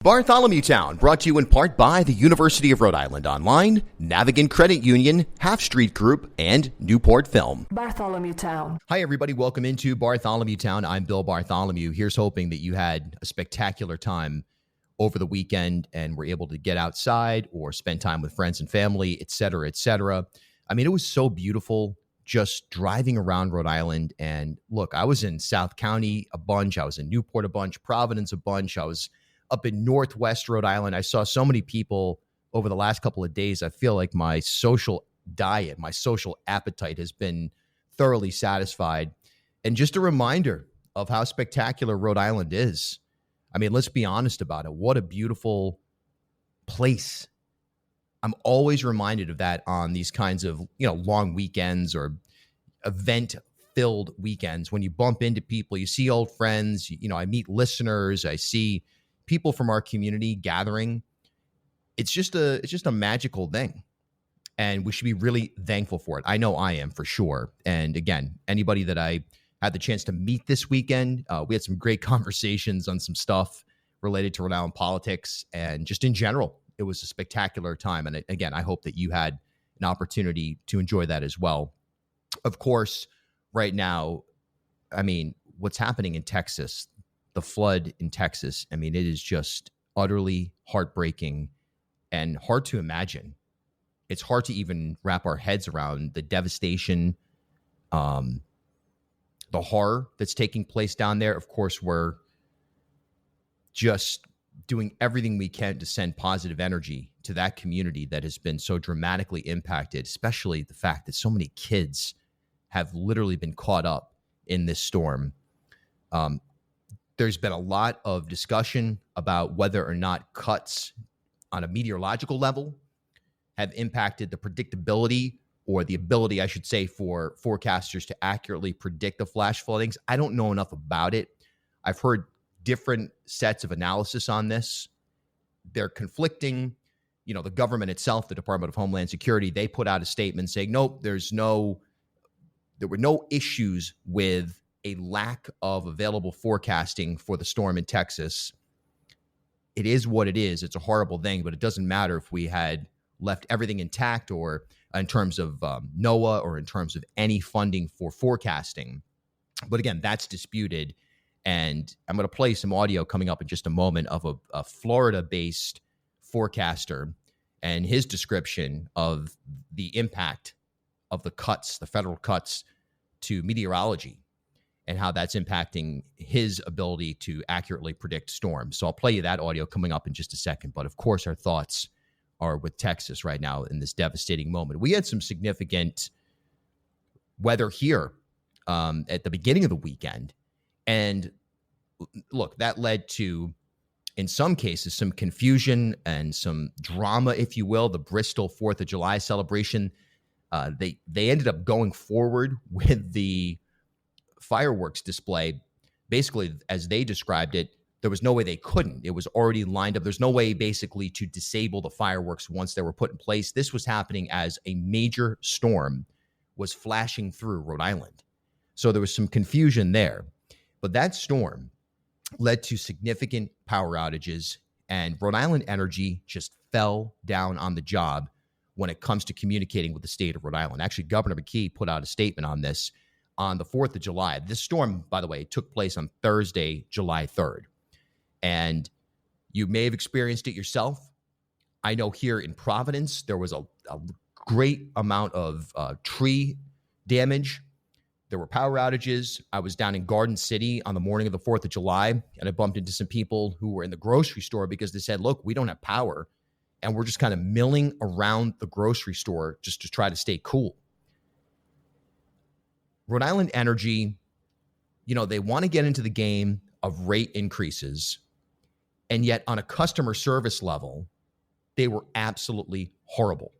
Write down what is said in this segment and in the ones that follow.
Bartholomew Town, brought to you in part by the University of Rhode Island Online, Navigant Credit Union, Half Street Group, and Newport Film. Bartholomew Town. Hi, everybody. Welcome into Bartholomew Town. I'm Bill Bartholomew. Here's hoping that you had a spectacular time over the weekend and were able to get outside or spend time with friends and family, et cetera, et cetera. I mean, it was so beautiful just driving around Rhode Island. And look, I was in South County a bunch. I was in Newport a bunch, Providence a bunch. I was up in Northwest Rhode Island. I saw so many people over the last couple of days. I feel like my social diet, my social appetite has been thoroughly satisfied. And just a reminder of how spectacular Rhode Island is. I mean, let's be honest about it. What a beautiful place. I'm always reminded of that on these kinds of, long weekends or event-filled weekends. When you bump into people, you see old friends, I meet listeners, I see people from our community gathering. It's just a magical thing. And we should be really thankful for it. I know I am, for sure. And again, anybody that I had the chance to meet this weekend, we had some great conversations on some stuff related to Rhode Island politics. And just in general, it was a spectacular time. And again, I hope that you had an opportunity to enjoy that as well. Of course, right now, I mean, what's happening in Texas, the flood in Texas, I mean, it is just utterly heartbreaking and hard to imagine. It's hard to even wrap our heads around the devastation, the horror that's taking place down there. Of course, we're just doing everything we can to send positive energy to that community that has been so dramatically impacted, especially the fact that so many kids have literally been caught up in this storm. There's been a lot of discussion about whether or not cuts on a meteorological level have impacted the predictability or the ability, I should say, for forecasters to accurately predict the flash floodings. I don't know enough about it. I've heard different sets of analysis on this. They're conflicting. The government itself, the Department of Homeland Security, they put out a statement saying, nope, there were no issues with a lack of available forecasting for the storm in Texas. It is what it is. It's a horrible thing, but it doesn't matter if we had left everything intact or in terms of NOAA or in terms of any funding for forecasting. But again, that's disputed. And I'm going to play some audio coming up in just a moment of a Florida-based forecaster and his description of the impact of the cuts, the federal cuts to meteorology, and how that's impacting his ability to accurately predict storms. So I'll play you that audio coming up in just a second. But of course, our thoughts are with Texas right now in this devastating moment. We had some significant weather here at the beginning of the weekend. And look, that led to, in some cases, some confusion and some drama, if you will. The Bristol 4th of July celebration, they ended up going forward with the fireworks display. Basically, as they described it, there was no way they couldn't. It was already lined up. There's no way basically to disable the fireworks once they were put in place. This was happening as a major storm was flashing through Rhode Island. So there was some confusion there. But that storm led to significant power outages, and Rhode Island Energy just fell down on the job when it comes to communicating with the state of Rhode Island. Actually, Governor McKee put out a statement on this on the 4th of July. This storm, by the way, took place on Thursday, July 3rd. And you may have experienced it yourself. I know here in Providence, there was a great amount of tree damage. There were power outages. I was down in Garden City on the morning of the 4th of July, and I bumped into some people who were in the grocery store because they said, look, we don't have power, and we're just kind of milling around the grocery store just to try to stay cool. Rhode Island Energy, they want to get into the game of rate increases, and yet on a customer service level, they were absolutely horrible,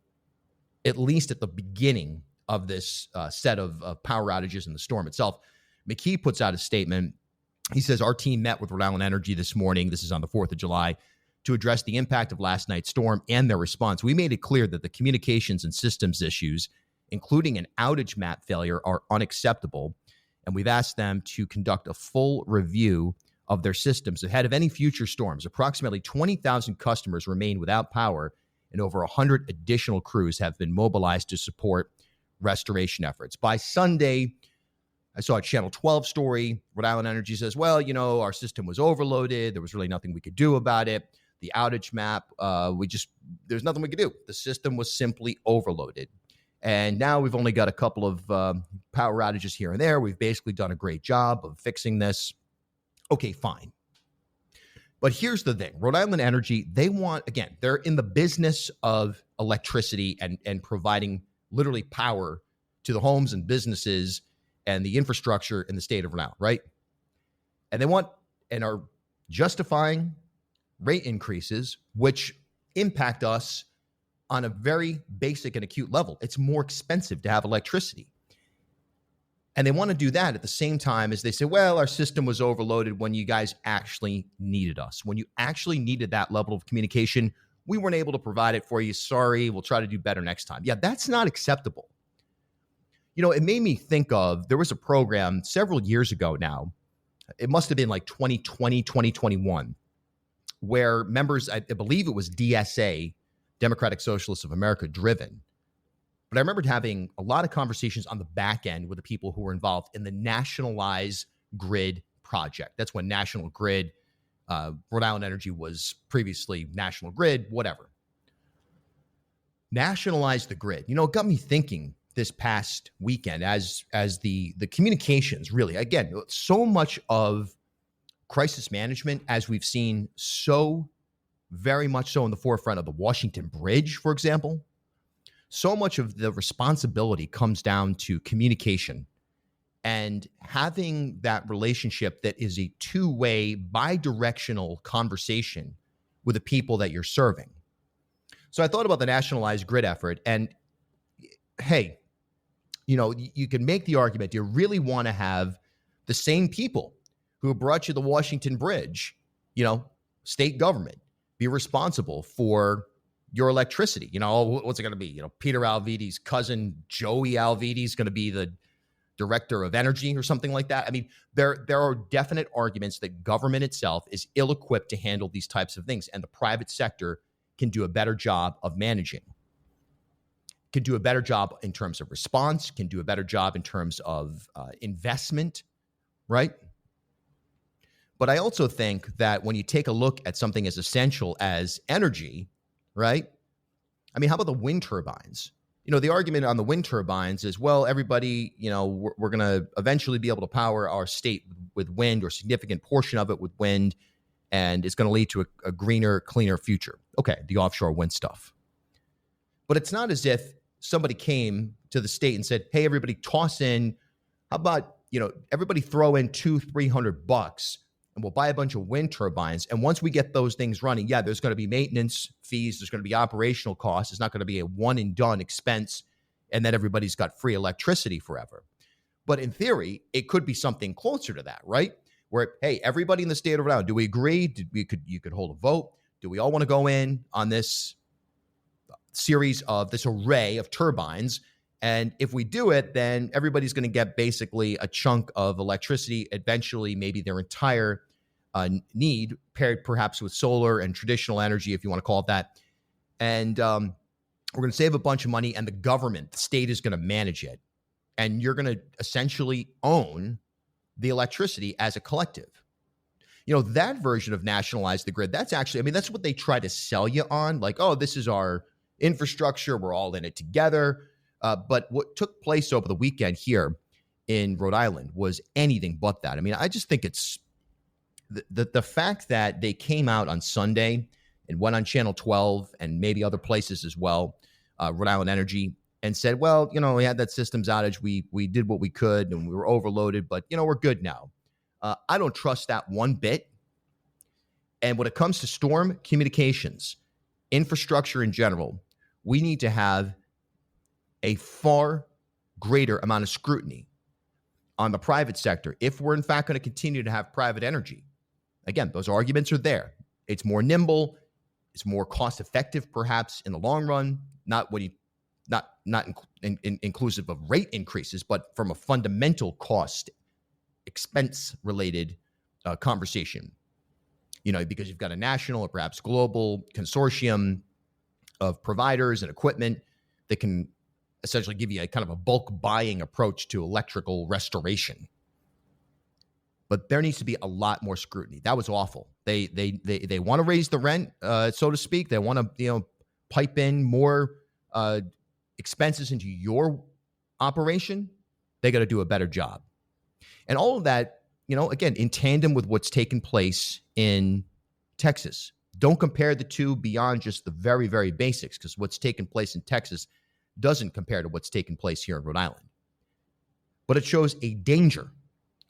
at least at the beginning of this set of power outages in the storm itself. McKee puts out a statement. He says, our team met with Rhode Island Energy this morning, this is on the 4th of July, to address the impact of last night's storm and their response. We made it clear that the communications and systems issues, including an outage map failure, are unacceptable, and we've asked them to conduct a full review of their systems ahead of any future storms. Approximately 20,000 customers remain without power, and over 100 additional crews have been mobilized to support restoration efforts. By Sunday, I saw a Channel 12 story. Rhode Island Energy says, well, our system was overloaded. There was really nothing we could do about it. The outage map, there's nothing we could do. The system was simply overloaded. And now we've only got a couple of power outages here and there. We've basically done a great job of fixing this. Okay, fine. But here's the thing. Rhode Island Energy, they're in the business of electricity and providing literally power to the homes and businesses and the infrastructure in the state of Rhode Island, right? And they want and are justifying rate increases, which impact us on a very basic and acute level. It's more expensive to have electricity. And they want to do that at the same time as they say, well, our system was overloaded when you guys actually needed us. When you actually needed that level of communication, we weren't able to provide it for you. Sorry, we'll try to do better next time. Yeah, that's not acceptable. It made me think of, there was a program several years ago now. It must have been like 2020, 2021, where members, I believe it was DSA, Democratic Socialists of America, driven. But I remembered having a lot of conversations on the back end with the people who were involved in the Nationalize Grid project. That's when National Grid, Rhode Island Energy was previously National Grid, whatever. Nationalize the grid. It got me thinking this past weekend as the communications really, again, so much of crisis management, as we've seen so very much so in the forefront of the Washington Bridge, for example. So much of the responsibility comes down to communication and having that relationship that is a two-way, bi-directional conversation with the people that you're serving. So I thought about the Nationalized Grid effort, and hey, you can make the argument, do you really want to have the same people who brought you the Washington Bridge, state government, be responsible for your electricity? What's it going to be? Peter Alvidi's cousin, Joey Alvidi, is going to be the director of energy or something like that. I mean, there are definite arguments that government itself is ill-equipped to handle these types of things, and the private sector can do a better job of managing, can do a better job in terms of response, can do a better job in terms of investment, right? But I also think that when you take a look at something as essential as energy, right? I mean, how about the wind turbines? The argument on the wind turbines is, well, everybody, we're going to eventually be able to power our state with wind, or a significant portion of it with wind, and it's going to lead to a greener, cleaner future. Okay, the offshore wind stuff. But it's not as if somebody came to the state and said, hey, everybody toss in, how about, everybody throw in $200-300 and we'll buy a bunch of wind turbines. And once we get those things running, yeah, there's going to be maintenance fees. There's going to be operational costs. It's not going to be a one and done expense. And then everybody's got free electricity forever. But in theory, it could be something closer to that, right? Where, hey, everybody in the state of Rhode Island, do we agree? You could hold a vote. Do we all want to go in on this series of this array of turbines? And if we do it, then everybody's going to get basically a chunk of electricity, eventually maybe their entire need, paired perhaps with solar and traditional energy, if you want to call it that. And we're going to save a bunch of money, and the government, the state, is going to manage it. And you're going to essentially own the electricity as a collective. That version of Nationalize the Grid, that's actually, that's what they try to sell you on. Like, oh, this is our infrastructure. We're all in it together. But what took place over the weekend here in Rhode Island was anything but that. I just think it's the fact that they came out on Sunday and went on Channel 12 and maybe other places as well, Rhode Island Energy, and said, well, we had that systems outage. We did what we could and we were overloaded, but, we're good now. I don't trust that one bit. And when it comes to storm communications, infrastructure in general, we need to have a far greater amount of scrutiny on the private sector if we're in fact going to continue to have private energy. Again, those arguments are there. It's more nimble, it's more cost effective perhaps in the long run, not inclusive of rate increases, but from a fundamental cost expense related conversation, because you've got a national or perhaps global consortium of providers and equipment that can essentially give you a kind of a bulk buying approach to electrical restoration. But there needs to be a lot more scrutiny. That was awful. They want to raise the rent, so to speak. They want to pipe in more expenses into your operation. They got to do a better job. And all of that, again, in tandem with what's taken place in Texas. Don't compare the two beyond just the very, very basics, because what's taken place in Texas doesn't compare to what's taken place here in Rhode Island. But it shows a danger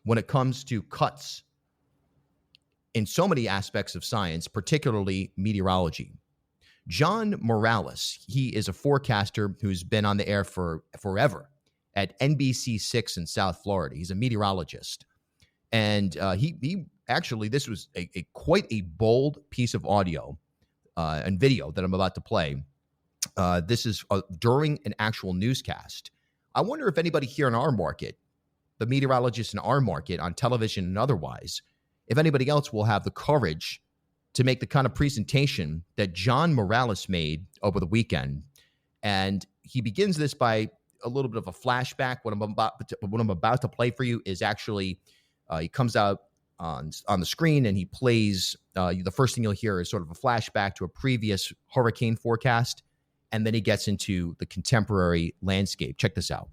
when it comes to cuts in so many aspects of science, particularly meteorology. John Morales, he is a forecaster who's been on the air for forever at NBC6 in South Florida. He's a meteorologist. And he actually, this was quite a bold piece of audio and video that I'm about to play. This is during an actual newscast. I wonder if anybody here in our market, the meteorologists in our market on television and otherwise, if anybody else will have the courage to make the kind of presentation that John Morales made over the weekend. And he begins this by a little bit of a flashback. What I'm about to play for you is actually, he comes out on the screen and he plays, the first thing you'll hear is sort of a flashback to a previous hurricane forecast. And then he gets into the contemporary landscape. Check this out.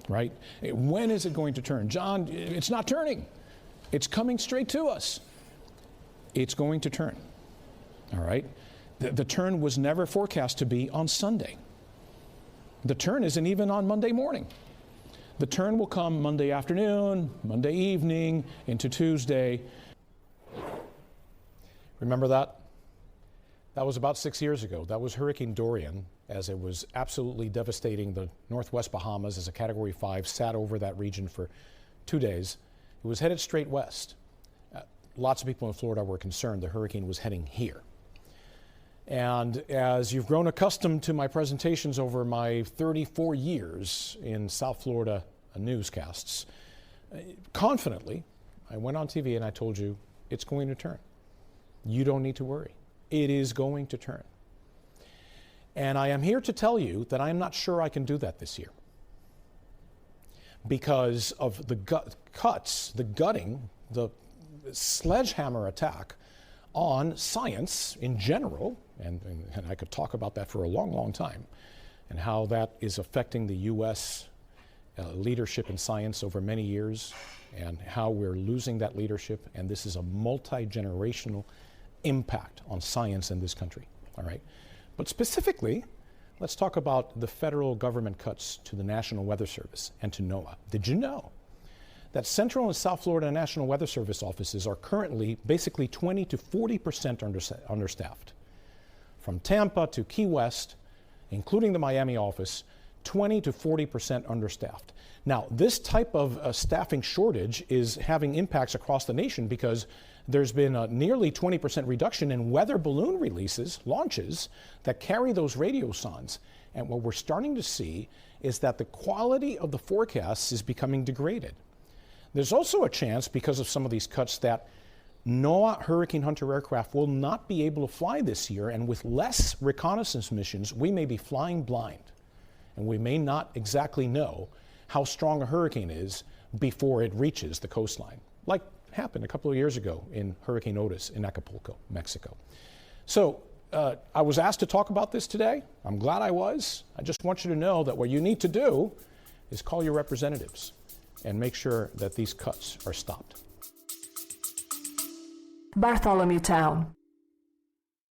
Right? When is it going to turn? John, it's not turning. It's coming straight to us. It's going to turn. All right? The turn was never forecast to be on Sunday. The turn isn't even on Monday morning. The turn will come Monday afternoon, Monday evening, into Tuesday. Remember that? That was about 6 years ago. That was Hurricane Dorian, as it was absolutely devastating the northwest Bahamas as a Category 5, sat over that region for 2 days. It was headed straight west. Lots of people in Florida were concerned the hurricane was heading here. And as you've grown accustomed to my presentations over my 34 years in South Florida newscasts, confidently, I went on TV and I told you, it's going to turn. You don't need to worry. It is going to turn. And I am here to tell you that I am not sure I can do that this year because of the cuts, the gutting, the sledgehammer attack on science in general, and I could talk about that for a long, long time, and how that is affecting the U.S. Leadership in science over many years, and how we're losing that leadership, and this is a multi-generational impact on science in this country, all right? But specifically, let's talk about the federal government cuts to the National Weather Service and to NOAA. Did you know that Central and South Florida National Weather Service offices are currently basically 20 to 40% understaffed? From Tampa to Key West, including the Miami office, 20 to 40% understaffed. Now, this type of staffing shortage is having impacts across the nation because there's been a nearly 20% reduction in weather balloon launches that carry those radiosondes. And what we're starting to see is that the quality of the forecasts is becoming degraded. There's also a chance, because of some of these cuts, that NOAA Hurricane Hunter aircraft will not be able to fly this year, and with less reconnaissance missions, we may be flying blind. And we may not exactly know how strong a hurricane is before it reaches the coastline, like happened a couple of years ago in Hurricane Otis in Acapulco, Mexico. So I was asked to talk about this today. I'm glad I was. I just want you to know that what you need to do is call your representatives and make sure that these cuts are stopped. Bartholomew Town.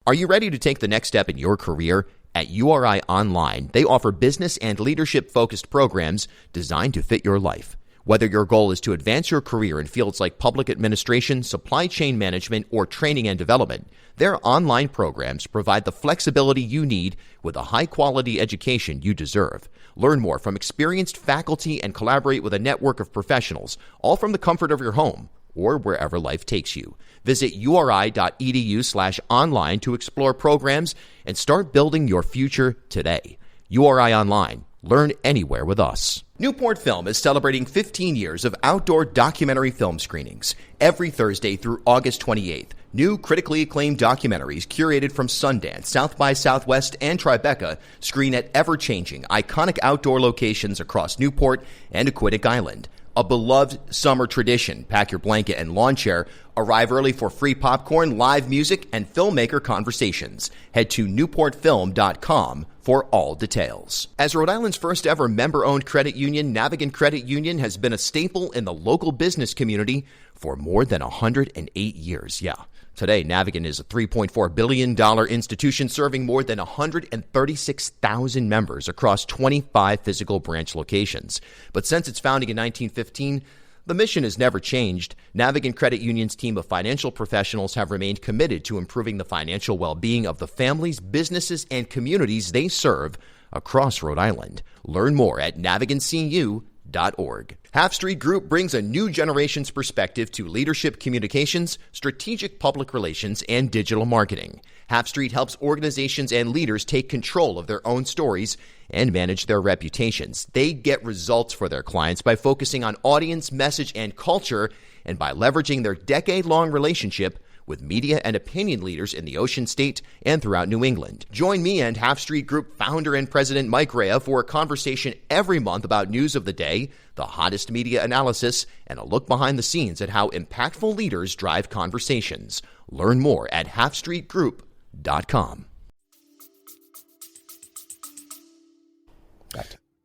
Are you ready to take the next step in your career? At URI Online, they offer business and leadership-focused programs designed to fit your life. Whether your goal is to advance your career in fields like public administration, supply chain management, or training and development, their online programs provide the flexibility you need with a high-quality education you deserve. Learn more from experienced faculty and collaborate with a network of professionals, all from the comfort of your home or wherever life takes you. Visit uri.edu/online to explore programs and start building your future today. URI Online, Learn anywhere with us. Newport Film is celebrating 15 years of outdoor documentary film screenings every Thursday through August 28th. New critically acclaimed documentaries curated from Sundance, South by Southwest, and Tribeca screen at ever-changing, iconic outdoor locations across Newport and Aquidneck Island. A beloved summer tradition. Pack your blanket and lawn chair. Arrive early for free popcorn, live music, and filmmaker conversations. Head to newportfilm.com for all details. As Rhode Island's first ever member-owned credit union, Navigant Credit Union has been a staple in the local business community for more than 108 years. Yeah. Today, Navigant is a $3.4 billion institution serving more than 136,000 members across 25 physical branch locations. But since its founding in 1915, the mission has never changed. Navigant Credit Union's team of financial professionals have remained committed to improving the financial well-being of the families, businesses, and communities they serve across Rhode Island. Learn more at navigantcu.org. Half Street Group brings a new generation's perspective to leadership communications, strategic public relations, and digital marketing. Half Street helps organizations and leaders take control of their own stories and manage their reputations. They get results for their clients by focusing on audience, message, and culture, and by leveraging their decade-long relationship with media and opinion leaders in the Ocean State and throughout New England. Join me and Half Street Group founder and president Mike Rea for a conversation every month about news of the day, the hottest media analysis, and a look behind the scenes at how impactful leaders drive conversations. Learn more at halfstreetgroup.com.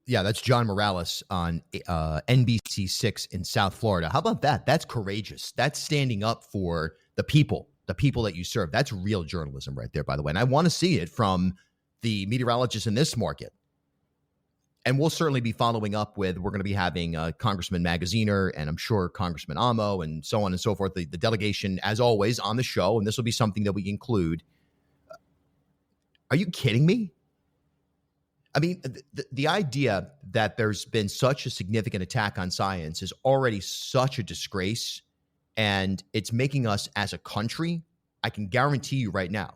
Yeah, that's John Morales on NBC6 in South Florida. How about that? That's courageous. That's standing up for the people that you serve. That's real journalism right there, by the way. And I want to see it from the meteorologists in this market. And we'll certainly be following up with, we're going to be having Congressman Magaziner and I'm sure Congressman Amo and so on and so forth. The delegation, as always, on the show. And this will be something that we include. Are you kidding me? I mean, the idea that there's been such a significant attack on science is already such a disgrace, and it's making us as a country, I can guarantee you right now,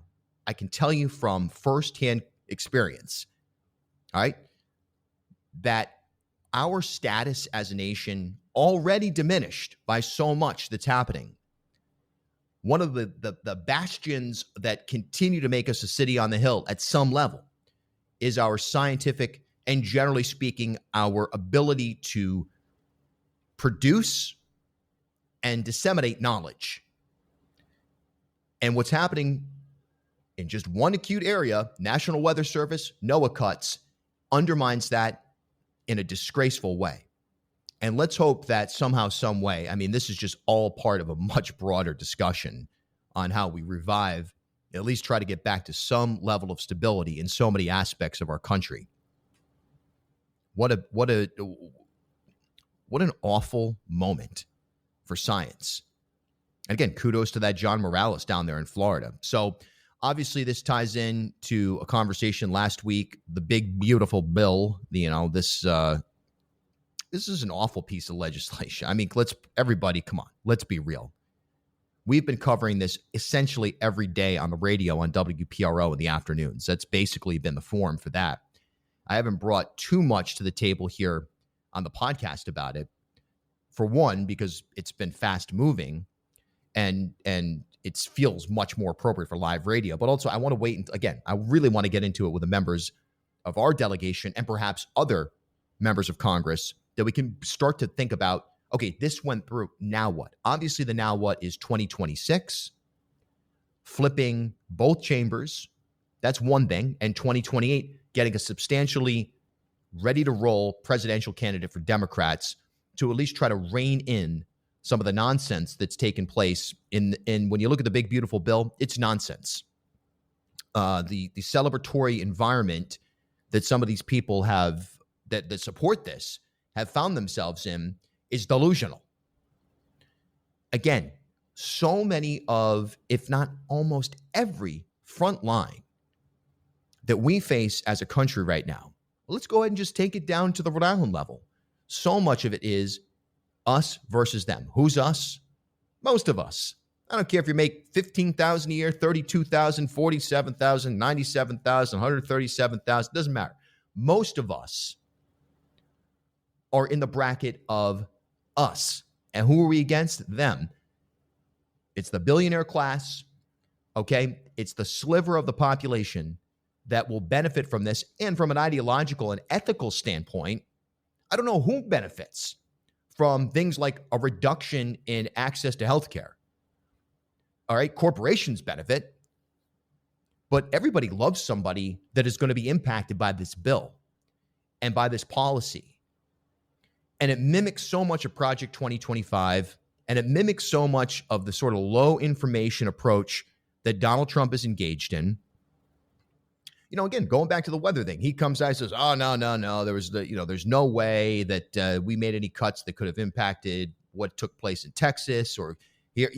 I can tell you from firsthand experience, all right, that our status as a nation already diminished by so much that's happening. One of the bastions that continue to make us a city on the hill at some level is our scientific and, generally speaking, our ability to produce and disseminate knowledge. And what's happening in just one acute area, National Weather Service, NOAA cuts, undermines that in a disgraceful way. And let's hope that somehow, some way, I mean, this is just all part of a much broader discussion on how we revive, at least try to get back to some level of stability in so many aspects of our country. What an awful moment for science. And again, kudos to that John Morales down there in Florida. So obviously this ties in to a conversation last week, the big, beautiful bill, this is an awful piece of legislation. I mean, everybody, come on, let's be real. We've been covering this essentially every day on the radio on WPRO in the afternoons. That's basically been the form for that. I haven't brought too much to the table here on the podcast about it. For one, because it's been fast moving and it feels much more appropriate for live radio. But also I want to wait. Again, I really want to get into it with the members of our delegation and perhaps other members of Congress that we can start to think about, okay, this went through, now what? Obviously, the now what is 2026, flipping both chambers. That's one thing. And 2028, getting a substantially ready-to-roll presidential candidate for Democrats to at least try to rein in some of the nonsense that's taken place in when you look at the big, beautiful bill, it's nonsense. The celebratory environment that some of these people have that support this have found themselves in is delusional. Again, so many of, if not almost every front line that we face as a country right now, let's go ahead and just take it down to the Rhode Island level. So much of it is us versus them. Who's us? Most of us. I don't care if you make $15,000 a year, $32,000, $47,000, $97,000, $137,000, doesn't matter. Most of us are in the bracket of us. And who are we against? Them. It's the billionaire class, okay? It's the sliver of the population that will benefit from this. And from an ideological and ethical standpoint, I don't know who benefits from things like a reduction in access to healthcare. All right, corporations benefit, but everybody loves somebody that is going to be impacted by this bill and by this policy. And it mimics so much of Project 2025, and it mimics so much of the sort of low information approach that Donald Trump is engaged in. You know, again, going back to the weather thing, he comes out and says, oh, no, there's no way that we made any cuts that could have impacted what took place in Texas or here.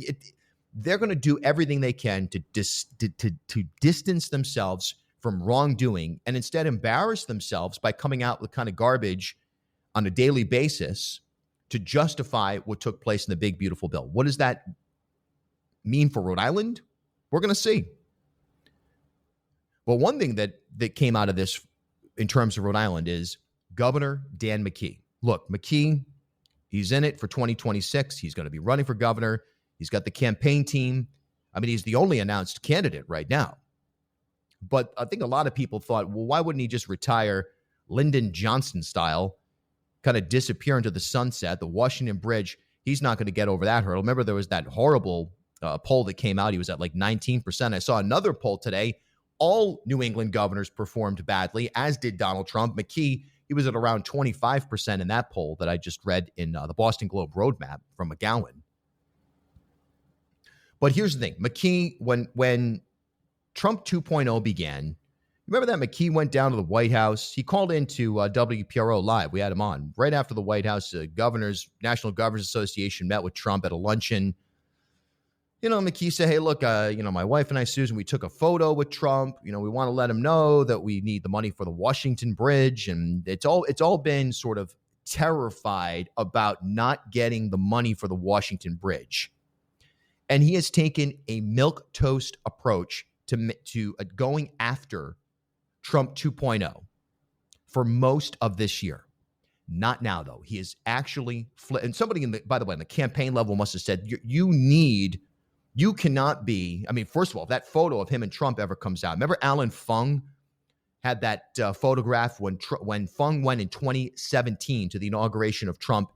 They're going to do everything they can to distance themselves from wrongdoing and instead embarrass themselves by coming out with kind of garbage on a daily basis to justify what took place in the big, beautiful bill. What does that mean for Rhode Island? We're going to see. Well, one thing that came out of this in terms of Rhode Island is Governor Dan McKee. Look, McKee, he's in it for 2026. He's going to be running for governor. He's got the campaign team. I mean, he's the only announced candidate right now. But I think a lot of people thought, well, why wouldn't he just retire Lyndon Johnson style, kind of disappear into the sunset, the Washington Bridge? He's not going to get over that hurdle. Remember, there was that horrible poll that came out. He was at like 19%. I saw another poll today. All New England governors performed badly, as did Donald Trump. McKee, he was at around 25% in that poll that I just read in the Boston Globe roadmap from McGowan. But here's the thing. McKee, when Trump 2.0 began, remember that McKee went down to the White House. He called into WPRO Live. We had him on. Right after the White House, National Governors Association met with Trump at a luncheon. You know, McKee said, hey, look, my wife and I, Susan, we took a photo with Trump. You know, we want to let him know that we need the money for the Washington Bridge. And it's all been sort of terrified about not getting the money for the Washington Bridge. And he has taken a milquetoast approach to going after Trump 2.0 for most of this year. Not now, though. He is actually and somebody by the way, on the campaign level must have said, you cannot be. I mean, first of all, if that photo of him and Trump ever comes out. Remember Alan Fung had that photograph when Fung went in 2017 to the inauguration of Trump,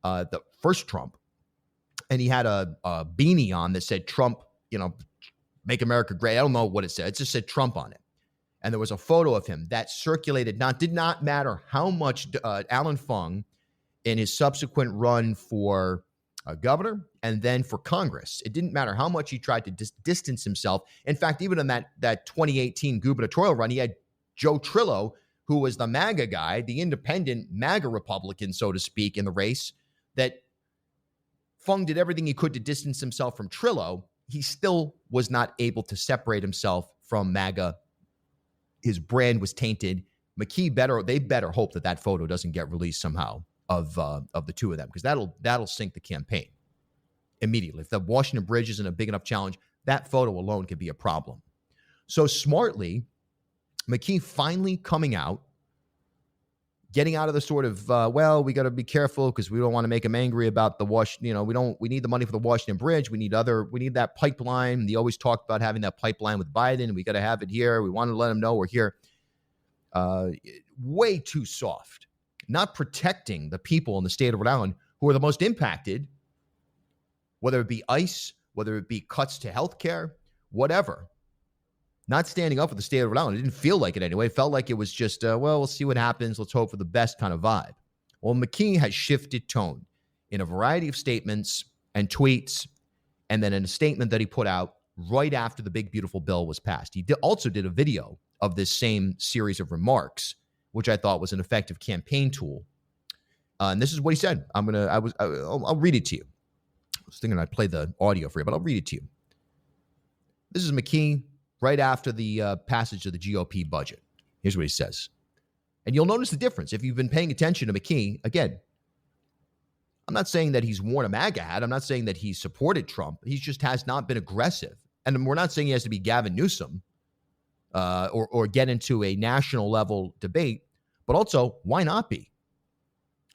the first Trump. And he had a beanie on that said Trump, make America great. I don't know what it said. It just said Trump on it. And there was a photo of him that circulated. Did not matter how much Alan Fung in his subsequent run for governor and then for Congress. It didn't matter how much he tried to distance himself. In fact, even in that 2018 gubernatorial run, he had Joe Trillo, who was the MAGA guy, the independent MAGA Republican, so to speak, in the race, that Fung did everything he could to distance himself from Trillo. He still was not able to separate himself from MAGA. His brand was tainted. McKee they better hope that photo doesn't get released somehow of the two of them, because that'll sink the campaign immediately. If the Washington Bridge isn't a big enough challenge, that photo alone could be a problem. So smartly, McKee finally coming out, getting out of the sort of, we got to be careful because we don't want to make him angry about the we need the money for the Washington Bridge. We need that pipeline. They always talked about having that pipeline with Biden. We got to have it here. We want to let him know we're here. Way too soft, not protecting the people in the state of Rhode Island who are the most impacted, whether it be ICE, whether it be cuts to healthcare, whatever. Not standing up for the state of Rhode Island. It didn't feel like it anyway. It felt like it was just, we'll see what happens. Let's hope for the best kind of vibe. Well, McKee has shifted tone in a variety of statements and tweets, and then in a statement that he put out right after the big, beautiful bill was passed. He also did a video of this same series of remarks, which I thought was an effective campaign tool. And this is what he said. I'll read it to you. I was thinking I'd play the audio for you, but I'll read it to you. This is McKee right after the passage of the GOP budget. Here's what he says. And you'll notice the difference. If you've been paying attention to McKee, again, I'm not saying that he's worn a MAGA hat. I'm not saying that he supported Trump. He just has not been aggressive. And we're not saying he has to be Gavin Newsom or get into a national level debate, but also why not be?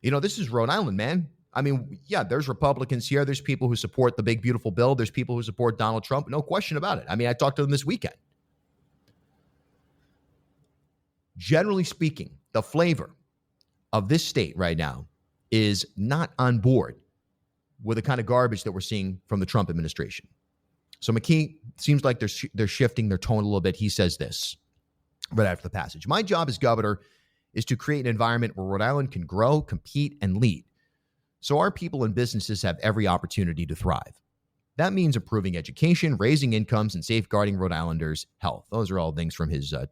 This is Rhode Island, man. I mean, yeah, there's Republicans here. There's people who support the big, beautiful bill. There's people who support Donald Trump. No question about it. I mean, I talked to them this weekend. Generally speaking, the flavor of this state right now is not on board with the kind of garbage that we're seeing from the Trump administration. So McKee seems like they're shifting their tone a little bit. He says this right after the passage. My job as governor is to create an environment where Rhode Island can grow, compete, and lead. So our people and businesses have every opportunity to thrive. That means improving education, raising incomes, and safeguarding Rhode Islanders' health. Those are all things from his the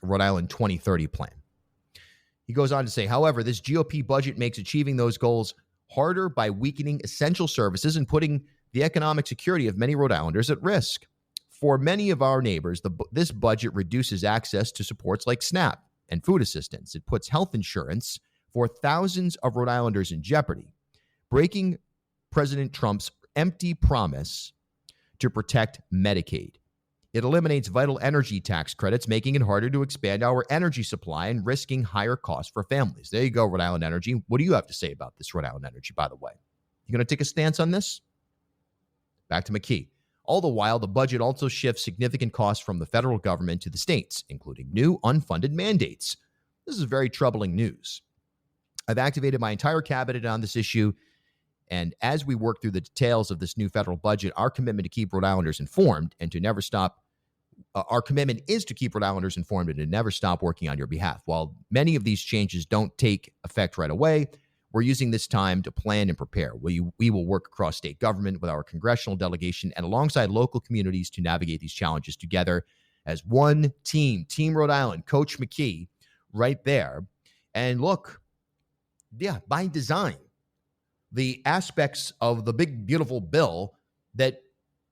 Rhode Island 2030 plan. He goes on to say, however, this GOP budget makes achieving those goals harder by weakening essential services and putting the economic security of many Rhode Islanders at risk. For many of our neighbors, this budget reduces access to supports like SNAP and food assistance. It puts health insurance for thousands of Rhode Islanders in jeopardy, breaking President Trump's empty promise to protect Medicaid. It eliminates vital energy tax credits, making it harder to expand our energy supply and risking higher costs for families. There you go, Rhode Island Energy. What do you have to say about this, Rhode Island Energy, by the way? You going to take a stance on this? Back to McKee. All the while, the budget also shifts significant costs from the federal government to the states, including new unfunded mandates. This is very troubling news. I've activated my entire cabinet on this issue, and as we work through the details of this new federal budget, our commitment to keep Rhode Islanders informed and to never stop. Our commitment is to keep Rhode Islanders informed and to never stop working on your behalf. While many of these changes don't take effect right away, we're using this time to plan and prepare. We will work across state government with our congressional delegation and alongside local communities to navigate these challenges together as one team, Team Rhode Island, Coach McKee, right there. And look, yeah, by design, the aspects of the big, beautiful bill that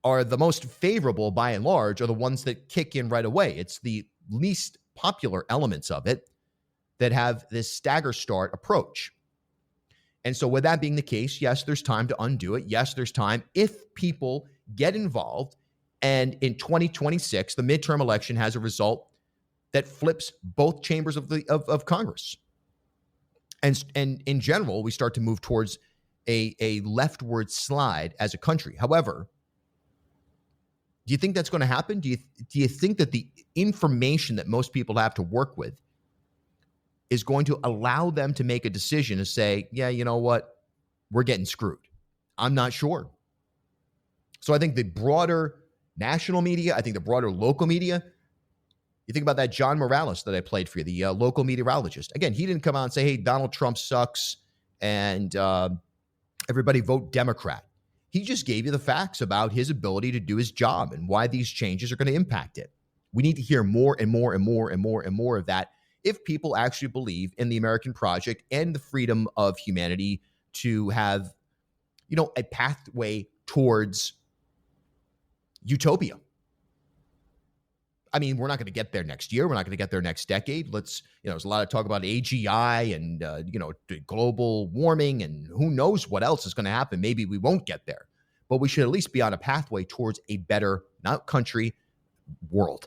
are the most favorable by and large are the ones that kick in right away. It's the least popular elements of it that have this stagger start approach. And so with that being the case, yes, there's time to undo it. Yes, there's time if people get involved. And in 2026, the midterm election has a result that flips both chambers of Congress. And in general, we start to move towards a leftward slide as a country. However, do you think that's going to happen? Do you think that the information that most people have to work with is going to allow them to make a decision to say, yeah, you know what, we're getting screwed? I'm not sure. So I think the broader national media, I think the broader local media, you think about that John Morales that I played for you, the local meteorologist. Again, he didn't come out and say, hey, Donald Trump sucks and everybody vote Democrat. He just gave you the facts about his ability to do his job and why these changes are going to impact it. We need to hear more and more and more and more and more of that if people actually believe in the American project and the freedom of humanity to have, a pathway towards utopia. I mean, we're not going to get there next year. We're not going to get there next decade. There's a lot of talk about AGI and, global warming and who knows what else is going to happen. Maybe we won't get there, but we should at least be on a pathway towards a better, not country, world.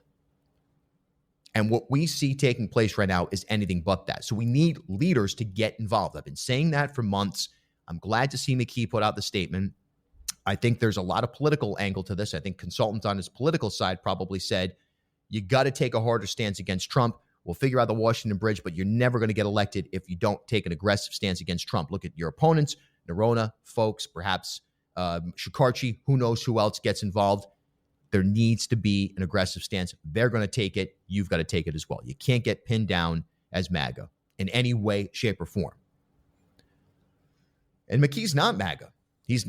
And what we see taking place right now is anything but that. So we need leaders to get involved. I've been saying that for months. I'm glad to see McKee put out the statement. I think there's a lot of political angle to this. I think consultants on his political side probably said, you got to take a harder stance against Trump. We'll figure out the Washington Bridge, but you're never going to get elected if you don't take an aggressive stance against Trump. Look at your opponents, Nerona, folks, perhaps Shikarchi, who knows who else gets involved. There needs to be an aggressive stance. They're going to take it. You've got to take it as well. You can't get pinned down as MAGA in any way, shape, or form. And McKee's not MAGA. He's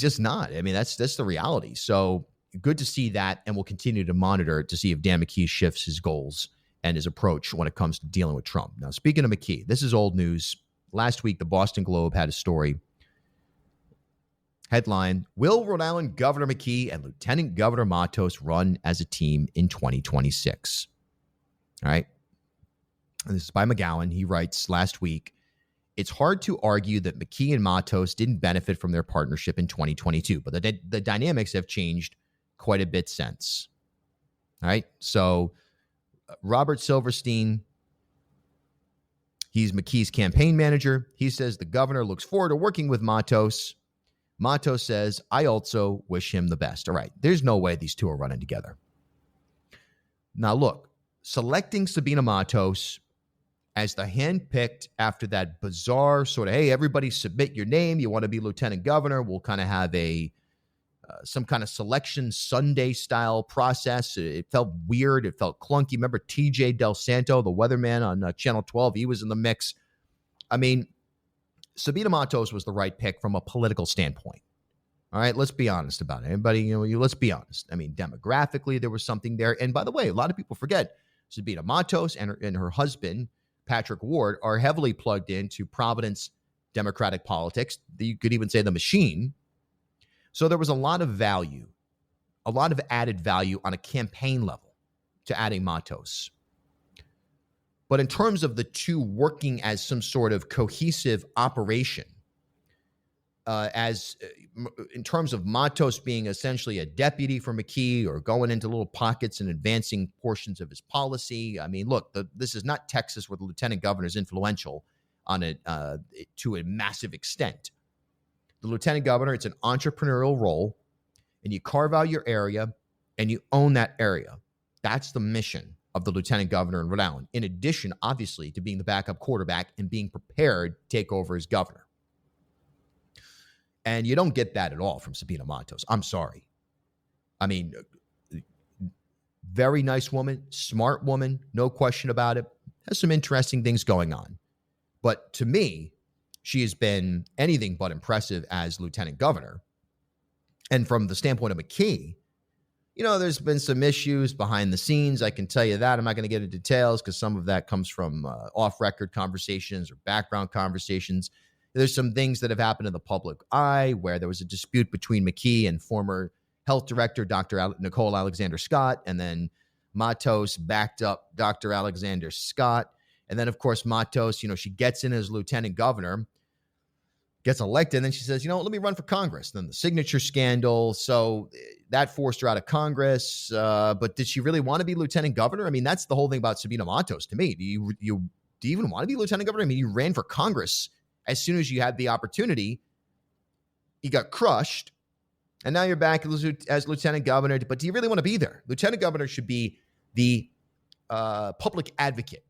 just not. I mean, that's the reality. So good to see that, and we'll continue to monitor to see if Dan McKee shifts his goals and his approach when it comes to dealing with Trump. Now, speaking of McKee, this is old news. Last week, the Boston Globe had a story. Headline, will Rhode Island Governor McKee and Lieutenant Governor Matos run as a team in 2026? All right. And this is by McGowan. He writes last week, it's hard to argue that McKee and Matos didn't benefit from their partnership in 2022, but the dynamics have changed quite a bit since. All right. So Robert Silverstein He's McKee's campaign manager. He says the governor looks forward to working with Matos. Matos says, I also wish him the best. All right, there's no way these two are running together. Now, look, selecting Sabina Matos as the handpicked after that bizarre sort of, hey, everybody submit your name. You want to be lieutenant governor. We'll kind of have some kind of selection Sunday style process. It felt weird. It felt clunky. Remember TJ Del Santo, the weatherman on Channel 12? He was in the mix. I mean, Sabina Matos was the right pick from a political standpoint. All right, let's be honest about it. Everybody, let's be honest. I mean, demographically, there was something there. And by the way, a lot of people forget Sabina Matos and her husband, Patrick Ward, are heavily plugged into Providence Democratic politics. You could even say the machine. So there was a lot of value, a lot of added value on a campaign level to adding Matos. But in terms of the two working as some sort of cohesive operation, in terms of Matos being essentially a deputy for McKee or going into little pockets and advancing portions of his policy. I mean, look, this is not Texas where the lieutenant governor is influential on it to a massive extent. The lieutenant governor, it's an entrepreneurial role, and you carve out your area and you own that area. That's the mission of the lieutenant governor in Rhode Island, in addition, obviously, to being the backup quarterback and being prepared to take over as governor. And you don't get that at all from Sabina Matos. I'm sorry. I mean, very nice woman, smart woman, no question about it. Has some interesting things going on. But to me, she has been anything but impressive as lieutenant governor. And from the standpoint of McKee, there's been some issues behind the scenes. I can tell you that. I'm not going to get into details because some of that comes from off-record conversations or background conversations. There's some things that have happened in the public eye where there was a dispute between McKee and former health director, Dr. Nicole Alexander Scott, and then Matos backed up Dr. Alexander Scott. And then, of course, Matos, she gets in as lieutenant governor, gets elected, and then she says, let me run for Congress. Then the signature scandal. So that forced her out of Congress. But did she really want to be lieutenant governor? I mean, that's the whole thing about Sabina Matos to me. Do you even want to be lieutenant governor? I mean, you ran for Congress as soon as you had the opportunity. You got crushed, and now you're back as lieutenant governor. But do you really want to be there? Lieutenant governor should be the public advocate.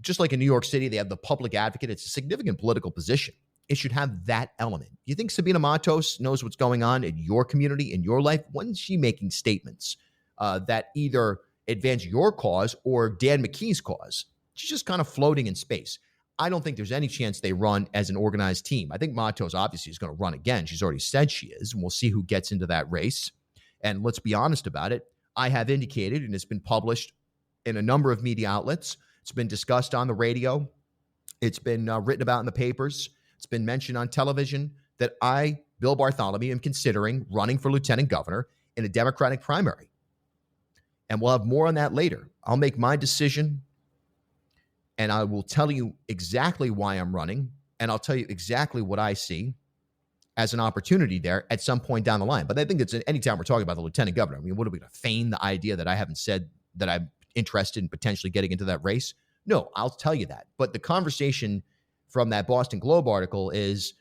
Just like in New York City, they have the public advocate. It's a significant political position. It should have that element. You think Sabina Matos knows what's going on in your community, in your life? When is she making statements that either advance your cause or Dan McKee's cause? She's just kind of floating in space. I don't think there's any chance they run as an organized team. I think Matos obviously is going to run again. She's already said she is, and we'll see who gets into that race. And let's be honest about it. I have indicated, and it's been published in a number of media outlets. It's been discussed on the radio. It's been written about in the papers. It's been mentioned on television that I, Bill Bartholomew, am considering running for lieutenant governor in a Democratic primary. And we'll have more on that later. I'll make my decision, and I will tell you exactly why I'm running, and I'll tell you exactly what I see as an opportunity there at some point down the line. But I think it's anytime we're talking about the lieutenant governor, I mean, what are we going to feign the idea that I haven't said that I'm interested in potentially getting into that race? No, I'll tell you that. But the conversation from that Boston Globe article is,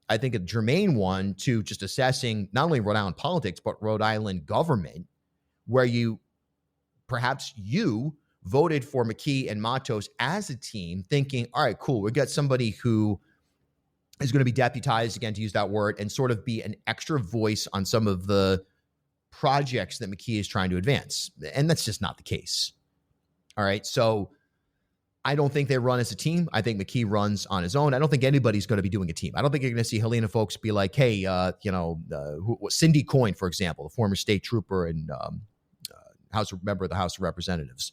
I think, a germane one to just assessing not only Rhode Island politics, but Rhode Island government, where perhaps you voted for McKee and Matos as a team thinking, all right, cool, we got somebody who is going to be deputized, again, to use that word, and sort of be an extra voice on some of the projects that McKee is trying to advance. And that's just not the case. All right, so I don't think they run as a team. I think McKee runs on his own. I don't think anybody's going to be doing a team. I don't think you're going to see Helena folks be like, hey, Cindy Coyne, for example, the former state trooper and member of the House of Representatives.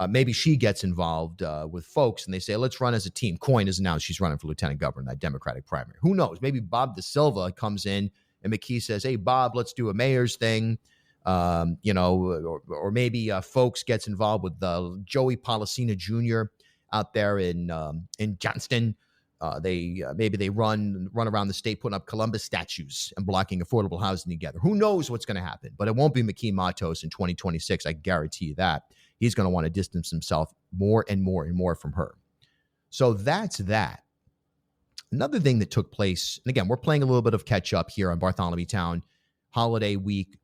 Maybe she gets involved with folks and they say, let's run as a team. Coyne has announced she's running for lieutenant governor in that Democratic primary. Who knows? Maybe Bob DeSilva comes in and McKee says, hey, Bob, let's do a mayor's thing. Or maybe folks gets involved with Joey Policina Jr. out there in Johnston. Maybe they run around the state putting up Columbus statues and blocking affordable housing together. Who knows what's going to happen? But it won't be McKee Matos in 2026. I guarantee you that. He's going to want to distance himself more and more and more from her. So that's that. Another thing that took place, and again, we're playing a little bit of catch up here on Bartholomew Town, holiday week,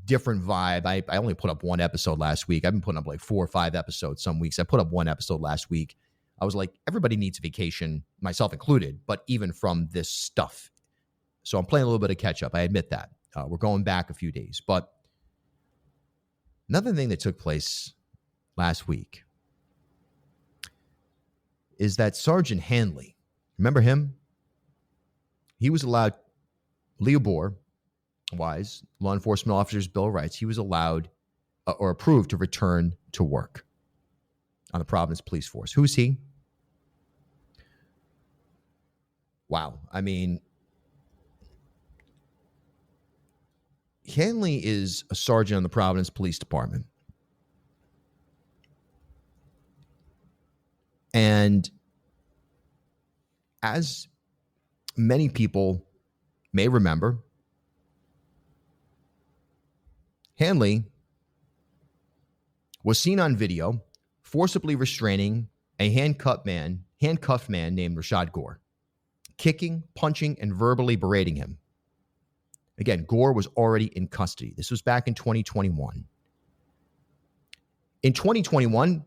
different vibe. I only put up one episode last week. I've been putting up like 4 or 5 episodes some weeks. I put up one episode last week. I was like, everybody needs a vacation, myself included, but even from this stuff. So I'm playing a little bit of catch up. I admit that. We're going back a few days. But another thing that took place last week is that Sergeant Hanley, remember him? He was allowed, LEOBOR wise, Law Enforcement Officers Bill of Rights, he was allowed or approved to return to work on the Providence Police Force. Who's he? Wow. I mean, Hanley is a sergeant on the Providence Police Department. And as many people may remember, Hanley was seen on video forcibly restraining a handcuffed man named Rashad Gore, kicking, punching, and verbally berating him. Again, Gore was already in custody. This was back in 2021. In 2021,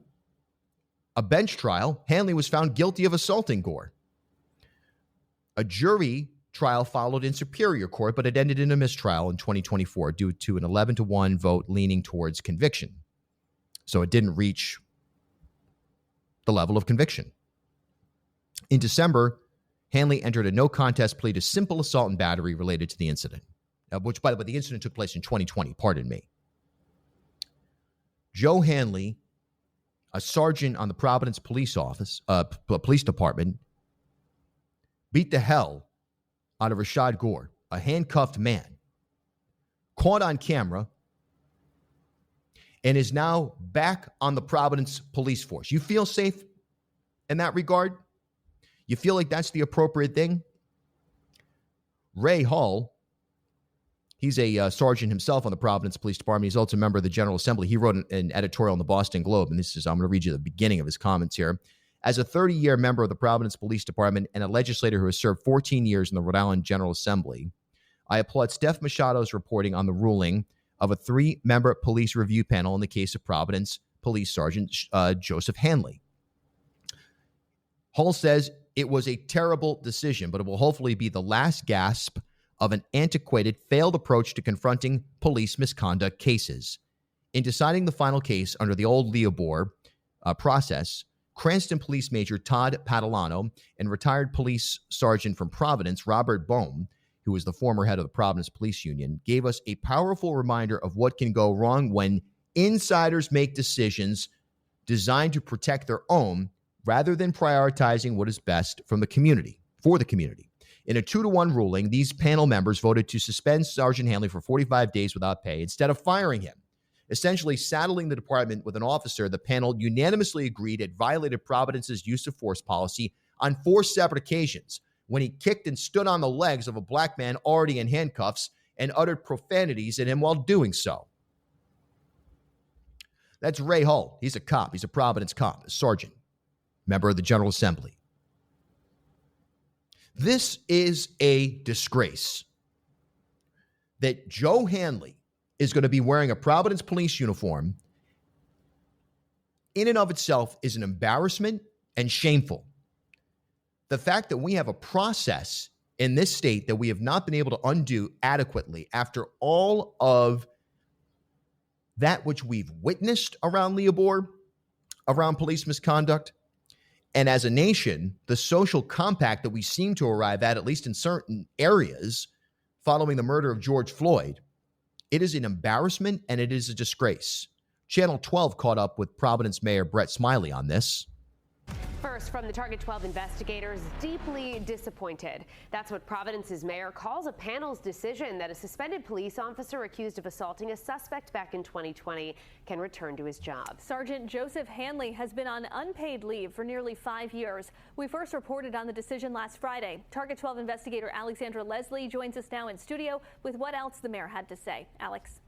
a bench trial, Hanley was found guilty of assaulting Gore. A jury trial followed in Superior Court, but it ended in a mistrial in 2024 due to an 11-1 vote leaning towards conviction. So it didn't reach the level of conviction. In December, Hanley entered a no contest plea to simple assault and battery related to the incident, which, by the way, the incident took place in 2020, pardon me. Joe Hanley, a sergeant on the Providence Police Department, beat the hell out of Rashad Gore, a handcuffed man, caught on camera, and is now back on the Providence Police Force. You feel safe in that regard? You feel like that's the appropriate thing? Ray Hall, he's a sergeant himself on the Providence Police Department. He's also a member of the General Assembly. He wrote an editorial in the Boston Globe, and I'm going to read you the beginning of his comments here. As a 30-year member of the Providence Police Department and a legislator who has served 14 years in the Rhode Island General Assembly, I applaud Steph Machado's reporting on the ruling of a 3-member police review panel in the case of Providence Police Sergeant Joseph Hanley. Hall says it was a terrible decision, but it will hopefully be the last gasp of an antiquated, failed approach to confronting police misconduct cases. In deciding the final case under the old LEOBOR process, Cranston Police Major Todd Padalano and retired police sergeant from Providence, Robert Bohm, who was the former head of the Providence Police Union, gave us a powerful reminder of what can go wrong when insiders make decisions designed to protect their own rather than prioritizing what is best for the community. In a 2-1 ruling, these panel members voted to suspend Sergeant Hanley for 45 days without pay instead of firing him, essentially saddling the department with an officer the panel unanimously agreed had violated Providence's use of force policy on 4 separate occasions when he kicked and stood on the legs of a black man already in handcuffs and uttered profanities at him while doing so. That's Ray Hull. He's a cop. He's a Providence cop, a sergeant, member of the General Assembly. This is a disgrace that Joe Hanley is going to be wearing a Providence police uniform. In and of itself is an embarrassment and shameful. The fact that we have a process in this state that we have not been able to undo adequately after all of that which we've witnessed around LEOBOR, around police misconduct, and as a nation, the social compact that we seem to arrive at least in certain areas, following the murder of George Floyd, it is an embarrassment and it is a disgrace. Channel 12 caught up with Providence Mayor Brett Smiley on this. First, from the Target 12 investigators, deeply disappointed. That's what Providence's mayor calls a panel's decision that a suspended police officer accused of assaulting a suspect back in 2020 can return to his job. Sergeant Joseph Hanley has been on unpaid leave for nearly 5 years. We first reported on the decision last Friday. Target 12 investigator Alexandra Leslie joins us now in studio with what else the mayor had to say. Alex.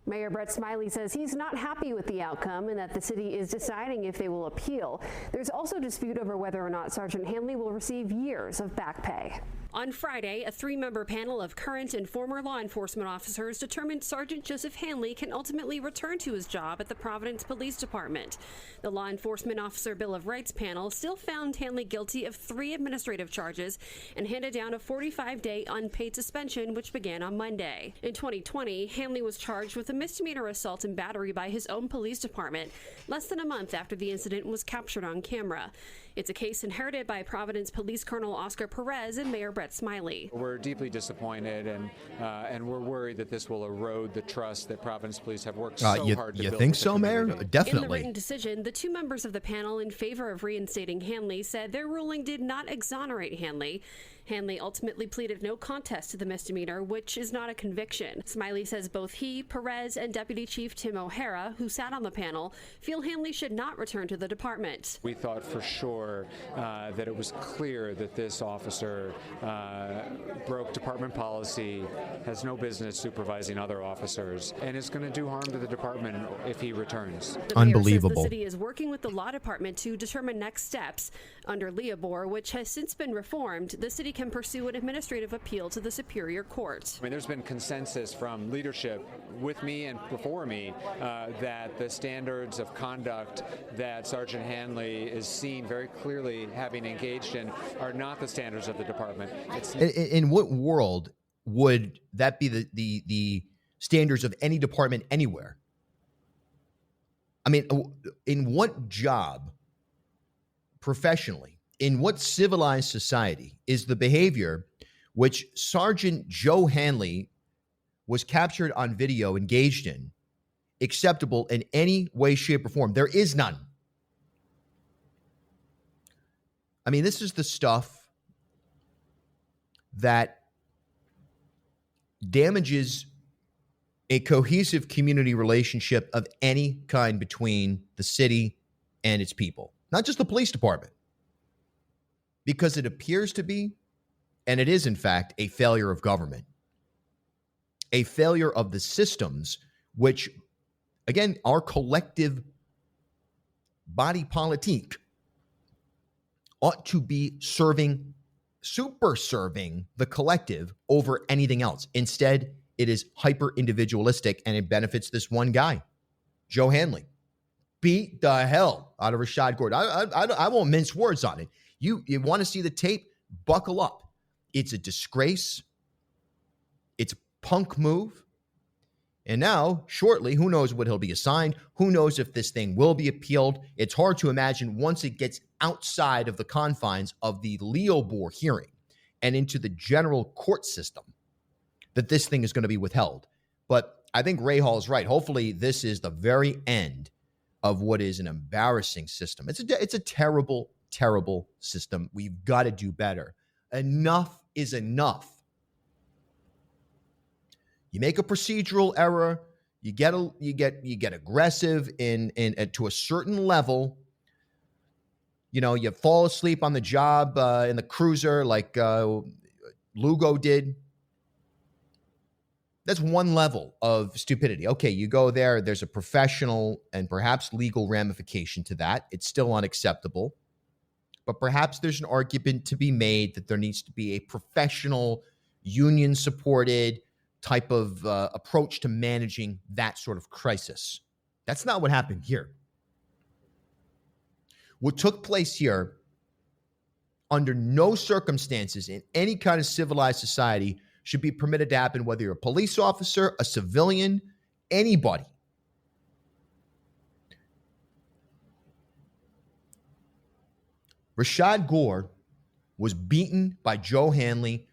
Mayor Brett Smiley says he's not happy with the outcome and that the city is deciding if they will appeal. There's also dispute over whether or not Sergeant Hanley will receive years of back pay. On Friday, a 3-member panel of current and former law enforcement officers determined Sergeant Joseph Hanley can ultimately return to his job at the Providence Police Department. The Law Enforcement Officer Bill of Rights panel still found Hanley guilty of 3 administrative charges and handed down a 45-day unpaid suspension, which began on Monday. In 2020, Hanley was charged with a misdemeanor assault and battery by his own police department, less than a month after the incident was captured on camera. It's a case inherited by Providence Police Colonel Oscar Perez and Mayor Brett Smiley. We're deeply disappointed and we're worried that this will erode the trust that Providence Police have worked so hard to build. You think so, Mayor? Definitely. In the written decision, the 2 members of the panel in favor of reinstating Hanley said their ruling did not exonerate Hanley. Hanley ultimately pleaded no contest to the misdemeanor, which is not a conviction. Smiley says both he, Perez, and Deputy Chief Tim O'Hara, who sat on the panel, feel Hanley should not return to the department. We thought for sure that it was clear that this officer broke department policy, has no business supervising other officers, and is going to do harm to the department if he returns. The mayor Unbelievable. says the city is working with the law department to determine next steps. Under LEOBOR, which has since been reformed, the city can pursue an administrative appeal to the Superior Court. I mean, there's been consensus from leadership with me and before me that the standards of conduct that Sergeant Hanley is seen very clearly having engaged in are not the standards of the department. In what world would that be the standards of any department anywhere? I mean, in what job, professionally, in what civilized society is the behavior which Sergeant Joe Hanley was captured on video engaged in acceptable in any way, shape, or form? There is none. I mean, this is the stuff that damages a cohesive community relationship of any kind between the city and its people, not just the police department, because it appears to be, and it is in fact, a failure of government, a failure of the systems, which, again, our collective body politique ought to be super serving the collective over anything else. Instead, it is hyper individualistic and it benefits this one guy, Joe Hanley. Beat the hell out of Rashad Gordon. I won't mince words on it. You want to see the tape? Buckle up. It's a disgrace. It's a punk move. And now, shortly, who knows what he'll be assigned? Who knows if this thing will be appealed? It's hard to imagine once it gets outside of the confines of the LEOBOR hearing and into the general court system that this thing is going to be withheld. But I think Ray Hall is right. Hopefully, this is the very end of what is an embarrassing system. It's a terrible, terrible system. We've got to do better. Enough is enough. You make a procedural error, you get aggressive in to a certain level. You know, you fall asleep on the job in the cruiser like Lugo did. That's one level of stupidity. Okay, you go there, there's a professional and perhaps legal ramification to that. It's still unacceptable. But perhaps there's an argument to be made that there needs to be a professional, union-supported type of approach to managing that sort of crisis. That's not what happened here. What took place here, under no circumstances in any kind of civilized society, should be permitted to happen, whether you're a police officer, a civilian, anybody. Rashad Gore was beaten by Joe Hanley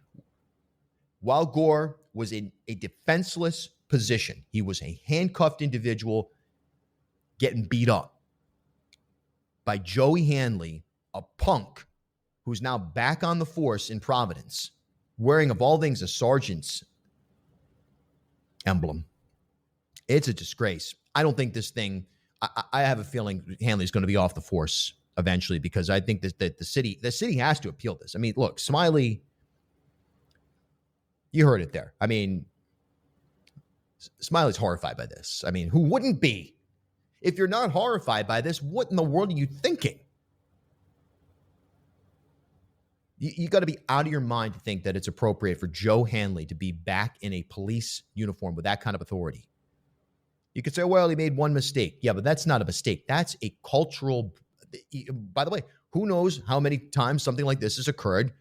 while Gore was in a defenseless position. He was a handcuffed individual getting beat up by Joey Hanley, a punk who's now back on the force in Providence, wearing, of all things, a sergeant's emblem. It's a disgrace. I don't think this thing, I have a feeling Hanley's going to be off the force eventually, because I think that the city has to appeal this. I mean, look, Smiley, you heard it there. I mean, Smiley's horrified by this. I mean, who wouldn't be? If you're not horrified by this, what in the world are you thinking? You got to be out of your mind to think that it's appropriate for Joe Hanley to be back in a police uniform with that kind of authority. You could say, well, he made one mistake. Yeah, but that's not a mistake. That's a cultural. By the way, who knows how many times something like this has occurred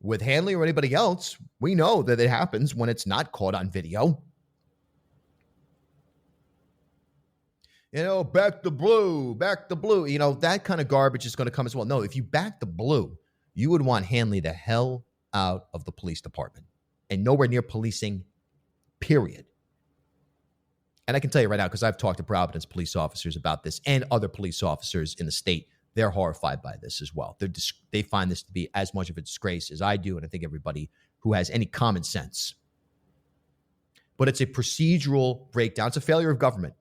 with Hanley or anybody else? We know that it happens when it's not caught on video. Back the blue, back the blue. That kind of garbage is going to come as well. No, if you back the blue, you would want Hanley the hell out of the police department and nowhere near policing, period. And I can tell you right now, because I've talked to Providence police officers about this and other police officers in the state, they're horrified by this as well. They find this to be as much of a disgrace as I do, and I think everybody who has any common sense. But it's a procedural breakdown. It's a failure of government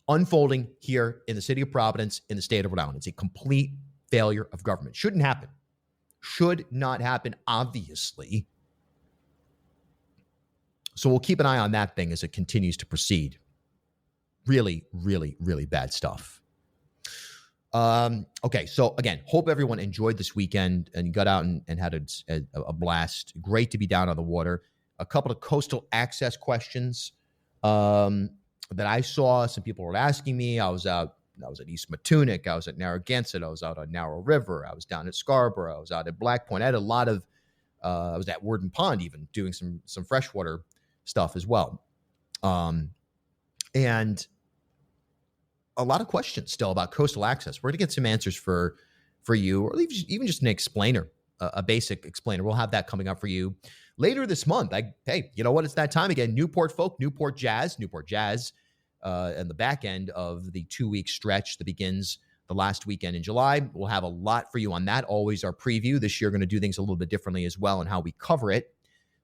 unfolding here in the city of Providence, in the state of Rhode Island. It's a complete failure of government. Shouldn't happen. Should not happen, obviously. So we'll keep an eye on that thing as it continues to proceed. Really, really, really bad stuff. Okay, so again, hope everyone enjoyed this weekend and got out and had a blast. Great to be down on the water. A couple of coastal access questions that I saw. Some people were asking me. I was at East Matunic. I was at Narragansett. I was out on Narrow River. I was down at Scarborough. I was out at Black Point. I had a lot of, I was at Worden Pond even doing some freshwater stuff as well. And a lot of questions still about coastal access. We're going to get some answers for you, or even just an explainer, a basic explainer. We'll have that coming up for you later this month. Hey, you know what? It's that time again. Newport folk, Newport Jazz, and the back end of the 2-week stretch that begins the last weekend in July. We'll have a lot for you on that. Always our preview. This year, going to do things a little bit differently as well and how we cover it.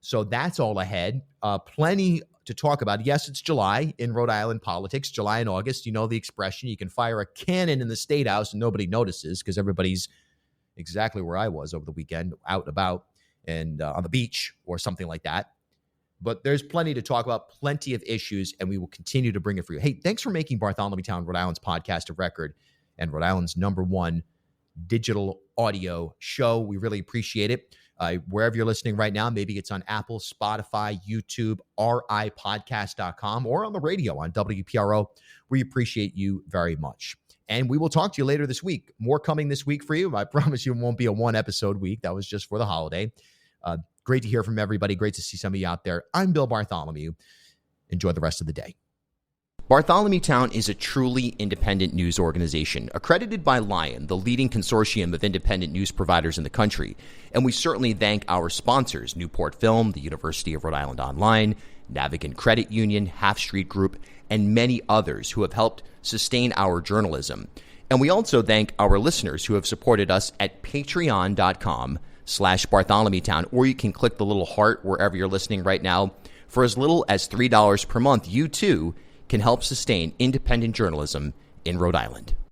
So that's all ahead. Plenty to talk about. Yes, it's July in Rhode Island politics, July and August. You know the expression. You can fire a cannon in the State House and nobody notices because everybody's exactly where I was over the weekend, out and about and on the beach or something like that. But there's plenty to talk about, plenty of issues, and we will continue to bring it for you. Hey, thanks for making Bartholomew Town, Rhode Island's podcast of record and Rhode Island's #1 digital audio show. We really appreciate it. Wherever you're listening right now, maybe it's on Apple, Spotify, YouTube, ripodcast.com, or on the radio on WPRO. We appreciate you very much. And we will talk to you later this week. More coming this week for you. I promise you it won't be a one-episode week. That was just for the holiday. Great to hear from everybody. Great to see some of you out there. I'm Bill Bartholomew. Enjoy the rest of the day. Bartholomew Town is a truly independent news organization, accredited by Lion, the leading consortium of independent news providers in the country. And we certainly thank our sponsors, Newport Film, the University of Rhode Island Online, Navigant Credit Union, Half Street Group, and many others who have helped sustain our journalism. And we also thank our listeners who have supported us at patreon.com/BartholomewTown, or you can click the little heart wherever you're listening right now. For as little as $3 per month, you too can help sustain independent journalism in Rhode Island.